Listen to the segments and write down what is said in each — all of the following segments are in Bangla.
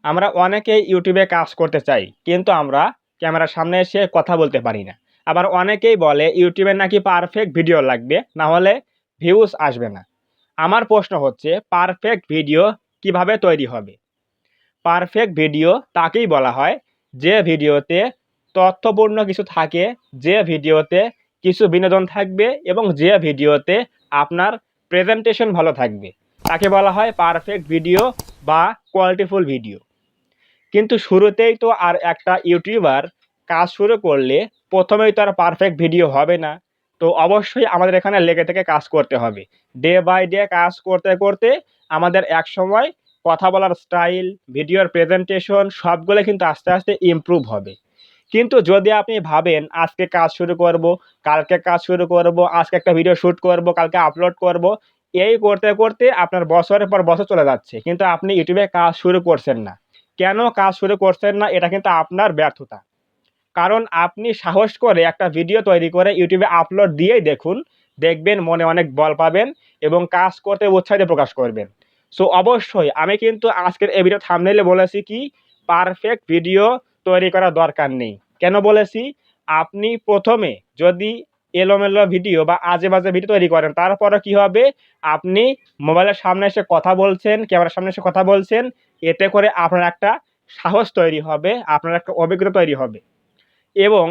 আমরা অনেকেই ইউটিউবে কাজ করতে চাই, কিন্তু আমরা ক্যামেরার সামনে এসে কথা বলতে পারি না। আবার অনেকেই বলে ইউটিউবে নাকি পারফেক্ট ভিডিও লাগবে, না হলে ভিউজ আসবে না। আমার প্রশ্ন হচ্ছে, পারফেক্ট ভিডিও কিভাবে তৈরি হবে? পারফেক্ট ভিডিও তাকেই বলা হয় যে ভিডিওতে তথ্যপূর্ণ কিছু থাকে, যে ভিডিওতে কিছু বিনোদন থাকবে এবং যে ভিডিওতে আপনার প্রেজেন্টেশন ভালো থাকবে। তাকে বলা হয় পারফেক্ট ভিডিও বা কোয়ালিটিফুল ভিডিও। কিন্তু শুরুতেই তো আর একটা ইউটিউবার কাজ শুরু করলে প্রথমেই তো আর পারফেক্ট ভিডিও হবে না। তো অবশ্যই আমাদের এখানে লেগে থেকে কাজ করতে হবে। ডে বাই ডে কাজ করতে করতে আমাদের একসময় কথা বলার স্টাইল, ভিডিওর প্রেজেন্টেশন সবগুলো কিন্তু আস্তে আস্তে ইমপ্রুভ হবে। কিন্তু যদি আপনি ভাবেন আজকে কাজ শুরু করব, কালকে কাজ শুরু করব, আজকে একটা ভিডিও শ্যুট করব, কালকে আপলোড করব, এই করতে করতে আপনার বছরের পর বছর চলে যাচ্ছে, কিন্তু আপনি ইউটিউবে কাজ শুরু করছেন না। কেন কাজ শুরু করছেন না? এটা কিন্তু আপনার ব্যর্থতা। কারণ আপনি সাহস করে একটা ভিডিও তৈরি করে ইউটিউবে আপলোড দিয়েই দেখুন, দেখবেন মনে অনেক বল পাবেন এবং কাজ করতে উৎসাহিত প্রকাশ করবেন। সো অবশ্যই আমি কিন্তু আজকের এই ভিডিও থাম্বনেইলে বলেছি কি, পারফেক্ট ভিডিও তৈরি করার দরকার নেই। কেন বলেছি? আপনি প্রথমে যদি এলোমেলো ভিডিও বা আজে-বাজে ভিডিও তৈরি করেন, তারপরে কি হবে? আপনি মোবাইলের সামনে এসে কথা বলছেন, ক্যামেরার সামনে এসে কথা বলছেন, এতে করে আপনার একটা সাহস তৈরি হবে, আপনার একটা অভিজ্ঞতা তৈরি হবে। এবং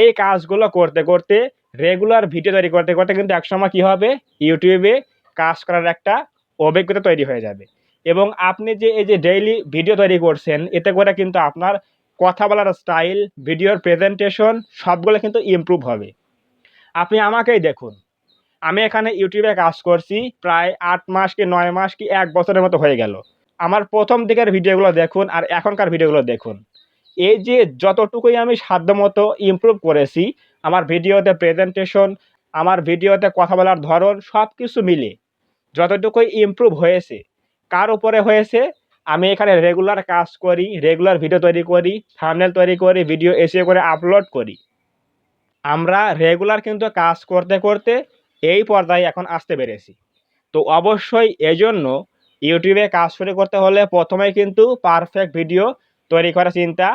এই কাজগুলো করতে করতে রেগুলার ভিডিও তৈরি করতে করতে কিন্তু একসময় কী হবে? ইউটিউবে কাজ করার একটা অভিজ্ঞতা তৈরি হয়ে যাবে। এবং আপনি যে এই যে ডেইলি ভিডিও তৈরি করছেন, এতে করে কিন্তু আপনার কথা বলার স্টাইল, ভিডিওর প্রেজেন্টেশন সবগুলো কিন্তু ইমপ্রুভ হবে। আপনি আমাকেই দেখুন। আমি এখানে ইউটিউবে কাজ করছি প্রায় ৮ মাস কি ৯ মাস কি ১ বছরের মতো হয়ে গেল। আমার ১ম দিকের ভিডিওগুলো দেখুন আর এখনকার ভিডিওগুলো দেখুন। এই যে যতটুকুই আমি সাধ্যমতো ইমপ্রুভ করেছি, আমার ভিডিওতে প্রেজেন্টেশন, আমার ভিডিওতে কথা বলার ধরন সবকিছু মিলে যতটুকুই ইমপ্রুভ হয়েছে, কার উপরে হয়েছে? আমি এখানে রেগুলার কাজ করি, রেগুলার ভিডিও তৈরি করি, থাম্বনেল তৈরি করি, ভিডিও এসিও করে আপলোড করি। আমরা রেগুলার কিন্তু কাজ করতে করতে এই পর্যায়ে এখন আসতে পেরেছি। তো অবশ্যই এজন্য ইউটিউবে কাজ শুরু করতে হলে প্রথমেই কিন্তু পারফেক্ট ভিডিও তৈরি করার চিন্তা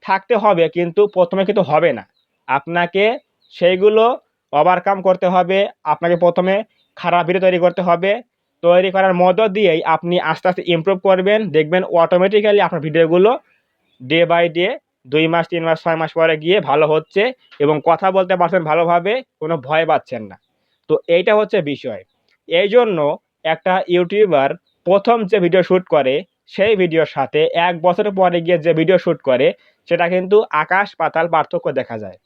থাকতে হবে, কিন্তু প্রথমে কিন্তু হবে না। আপনাকে সেইগুলো ওভারকাম করতে হবে। আপনাকে প্রথমে খারাপ ভিডিও তৈরি করতে হবে। তৈরি করার মধ্য দিয়েই আপনি আস্তে আস্তে ইমপ্রুভ করবেন। দেখবেন অটোমেটিক্যালি আপনার ভিডিওগুলো ডে বাই ডে ২ মাস, ৩ মাস, ৬ মাস পরে গিয়ে ভালো হচ্ছে এবং কথা বলতে পারছেন ভালোভাবে, কোনো ভয় পাচ্ছেন না। তো এইটা হচ্ছে বিষয়। এইজন্য একটা ইউটিউবার ১ম যে ভিডিও শ্যুট করে, সেই ভিডিওর সাথে ১ বছর পরে গিয়ে যে ভিডিও শ্যুট করে, সেটা কিন্তু আকাশ পাতাল পার্থক্য দেখা যায়।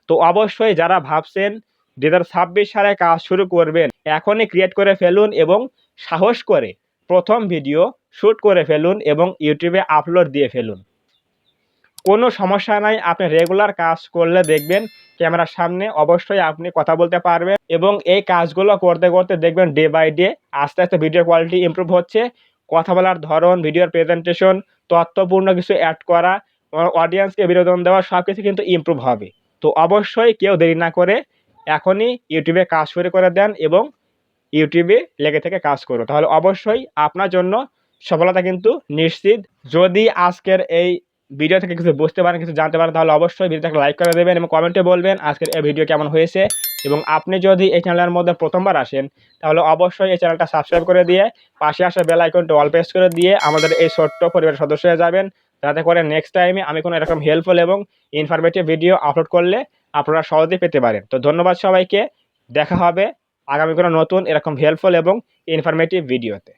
তো অবশ্যই যারা ভাবছেন ২০২৬ সালে কাজ শুরু করবেন, এখনই ক্রিয়েট করে ফেলুন এবং সাহস করে ১ম ভিডিও শ্যুট করে ফেলুন এবং ইউটিউবে আপলোড দিয়ে ফেলুন। কোনো সমস্যা নাই, আপনি রেগুলার কাজ করলে দেখবেন ক্যামেরার সামনে অবশ্যই আপনি কথা বলতে পারবেন এবং এই কাজগুলো করতে করতে দেখবেন ডে বাই ডে আস্তে আস্তে ভিডিও কোয়ালিটি ইমপ্রুভ হচ্ছে। কথা বলার ধরন, ভিডিওর প্রেজেন্টেশন, তথ্যপূর্ণ কিছু অ্যাড করা, অডিয়েন্সকে বিনোদন দেওয়া সবকিছু কিন্তু ইমপ্রুভ হবে। তো অবশ্যই কেউ দেরি না করে এখনই ইউটিউবে কাজ শুরু করে দেন এবং ইউটিউবে লেগে থেকে কাজ করুন। তাহলে অবশ্যই আপনার জন্য সফলতা কিন্তু নিশ্চিত। যদি আজকের এই ভিডিও থেকে কিছু বুঝতে পারেন, কিছু জানতে পারেন, তাহলে অবশ্যই ভিডিওটাকে লাইক করে দেবেন এবং কমেন্টে বলবেন আজকের এই ভিডিও কেমন হয়েছে। এবং আপনি যদি এই চ্যানেলের মধ্যে প্রথমবার আসেন, তাহলে অবশ্যই এই চ্যানেলটা সাবস্ক্রাইব করে দিয়ে পাশে আসা বেল আইকনটা অল প্রেস করে দিয়ে আমাদের এই ছোট্ট পরিবারের সদস্য হয়ে যাবেন, যাতে করে নেক্সট টাইমে আমি কোনো এরকম হেল্পফুল এবং ইনফরমেটিভ ভিডিও আপলোড করলে আপনারা সহজেই পেতে পারেন। তো ধন্যবাদ সবাইকে। দেখা হবে আগামী কোনো নতুন এরকম হেল্পফুল এবং ইনফরমেটিভ ভিডিওতে।